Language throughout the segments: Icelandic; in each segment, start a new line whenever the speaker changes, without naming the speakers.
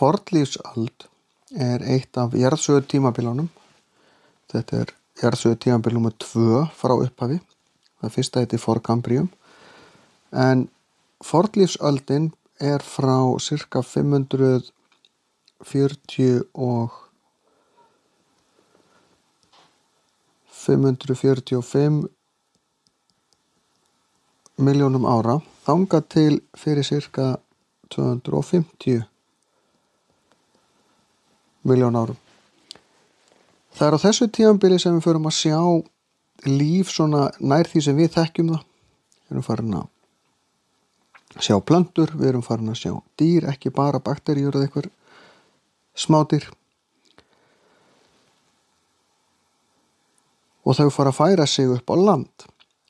Fornlífsöld er eitt af jarðsögutímabilunum. Þetta er jarðsögutímabil númer 2 frá upphafi. Það fyrsta heitir Forkambrium. En fornlífsöldin er frá sirka 545 milljónum ára þangað til fyrir sirka 250 milljón árum. Það er á þessu tímabili sem við förum að sjá líf svona nær því sem við þekkjum það. Við erum farin að sjá plöntur, við erum farin að sjá dýr, ekki bara bakteríur eða einhver smádýr. Og þau fara að færa sig upp á land.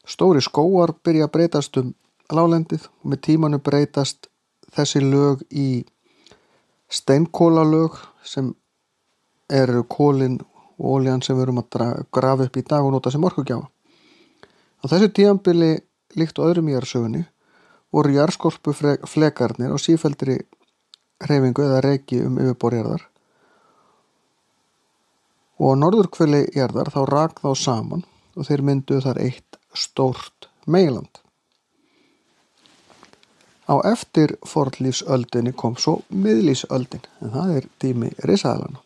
Stóri skógar byrja að breytast láglendið og með tímanum breytast þessi lög í steinkólalög sem eru kolin og olían sem við erum að grafa upp í dag og nota sem orkugjafa. Á þessu tímabili líkt og öðrum í jarðsögunni voru jarðskorpuflekarnir á sífelldri hreyfingu eða reki yfirborð jarðar og á norðurhveli jarðar þá rak þá saman og þeir mynduðu þar eitt stórt meginland. Á eftir fornlífsöldinni kom svo miðlífsöldin en það er tími risaeðlanna.